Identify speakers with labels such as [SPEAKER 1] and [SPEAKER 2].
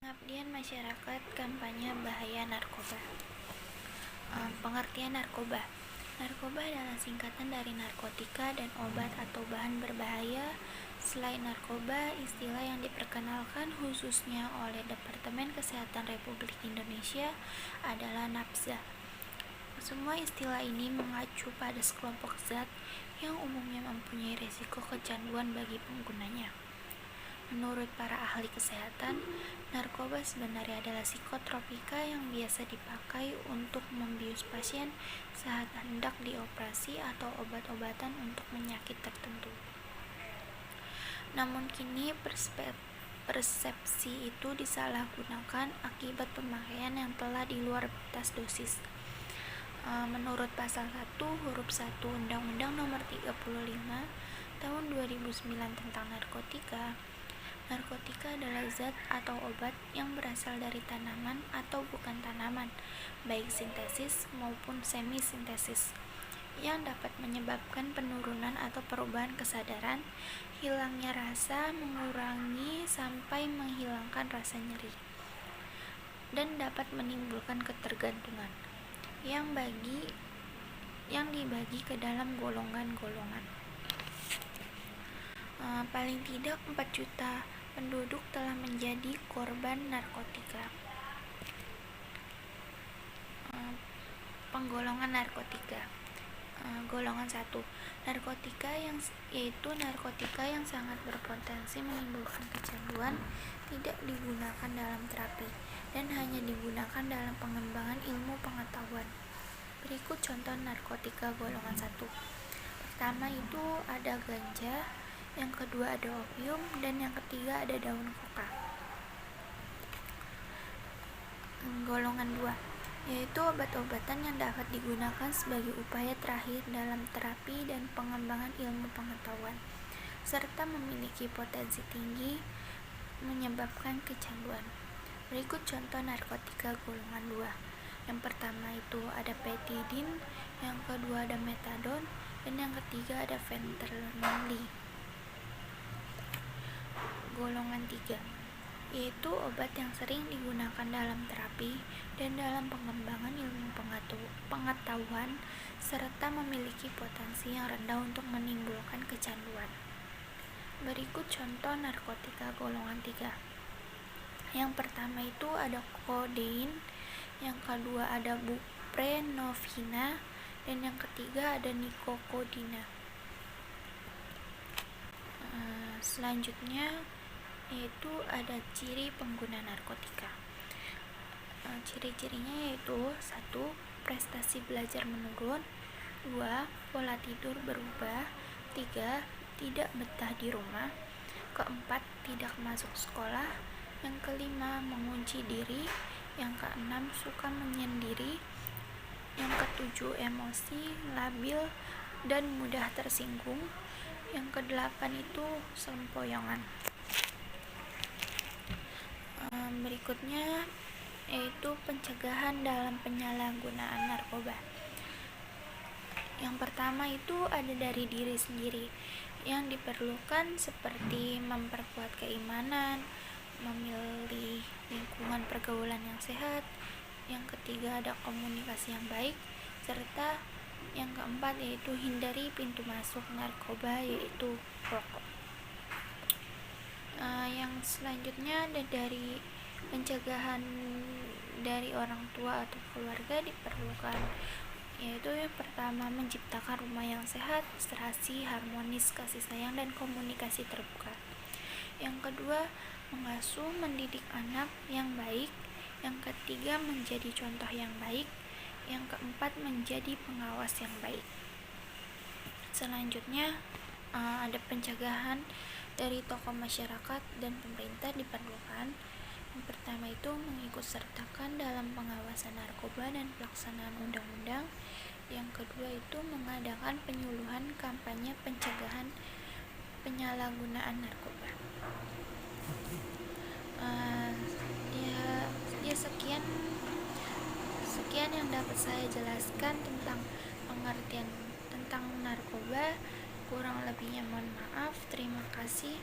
[SPEAKER 1] Pengabdian masyarakat, kampanye bahaya narkoba. Pengertian narkoba. Narkoba adalah singkatan dari narkotika dan obat atau bahan berbahaya. Selain narkoba, istilah yang diperkenalkan khususnya oleh Departemen Kesehatan Republik Indonesia adalah nafza. Semua istilah ini mengacu pada sekelompok zat yang umumnya mempunyai risiko kecanduan bagi penggunanya. Menurut para ahli kesehatan, narkoba sebenarnya adalah psikotropika yang biasa dipakai untuk membius pasien saat hendak dioperasi atau obat-obatan untuk penyakit tertentu. Namun kini persepsi itu disalahgunakan akibat pemakaian yang telah di luar batas dosis. Menurut pasal 1 huruf 1 Undang-Undang Nomor 35 Tahun 2009 tentang narkotika, narkotika adalah zat atau obat yang berasal dari tanaman atau bukan tanaman, baik sintesis maupun semi-sintesis, yang dapat menyebabkan penurunan atau perubahan kesadaran, hilangnya rasa, mengurangi sampai menghilangkan rasa nyeri, dan dapat menimbulkan ketergantungan, yang dibagi ke dalam golongan-golongan. Paling tidak 4 juta penduduk telah menjadi korban narkotika. Penggolongan narkotika. Golongan 1, narkotika yaitu narkotika yang sangat berpotensi menimbulkan kecanduan, tidak digunakan dalam terapi dan hanya digunakan dalam pengembangan ilmu pengetahuan. Berikut contoh narkotika golongan 1. Pertama itu ada ganja, yang kedua ada opium, dan yang ketiga ada daun koka. Golongan 2, yaitu obat-obatan yang dapat digunakan sebagai upaya terakhir dalam terapi dan pengembangan ilmu pengetahuan, serta memiliki potensi tinggi menyebabkan kecanduan. Berikut contoh narkotika golongan 2. Yang pertama itu ada petidin, yang kedua ada metadon, dan yang ketiga ada fentanyl. Golongan 3, yaitu obat yang sering digunakan dalam terapi dan dalam pengembangan ilmu pengetahuan serta memiliki potensi yang rendah untuk menimbulkan kecanduan. Berikut contoh narkotika golongan 3. Yang pertama itu ada kodein, yang kedua ada buprenorfina, dan yang ketiga ada nikokodina. Selanjutnya yaitu ada ciri pengguna narkotika. Ciri-cirinya yaitu 1. Prestasi belajar menurun, 2. Pola tidur berubah, 3. Tidak betah di rumah, keempat tidak masuk sekolah, yang kelima mengunci diri, yang keenam suka menyendiri, yang ketujuh emosi labil dan mudah tersinggung, yang kedelapan itu sempoyongan. Berikutnya yaitu pencegahan dalam penyalahgunaan narkoba. Yang pertama itu ada dari diri sendiri, yang diperlukan seperti memperkuat keimanan, memilih lingkungan pergaulan yang sehat. Yang ketiga ada komunikasi yang baik, serta yang keempat yaitu hindari pintu masuk narkoba yaitu rokok. Yang selanjutnya ada dari pencegahan dari orang tua atau keluarga diperlukan, yaitu yang pertama menciptakan rumah yang sehat, serasi, harmonis, kasih sayang, dan komunikasi terbuka. Yang kedua mengasuh mendidik anak yang baik, yang ketiga menjadi contoh yang baik, yang keempat menjadi pengawas yang baik. Selanjutnya ada pencegahan dari tokoh masyarakat dan pemerintah diperlukan. Yang pertama itu mengikut sertakan dalam pengawasan narkoba dan pelaksanaan undang-undang. Yang kedua itu mengadakan penyuluhan kampanye pencegahan penyalahgunaan narkoba. Sekian yang dapat saya jelaskan tentang pengertian tentang narkoba. Kurang lebihnya mohon maaf. Terima kasih.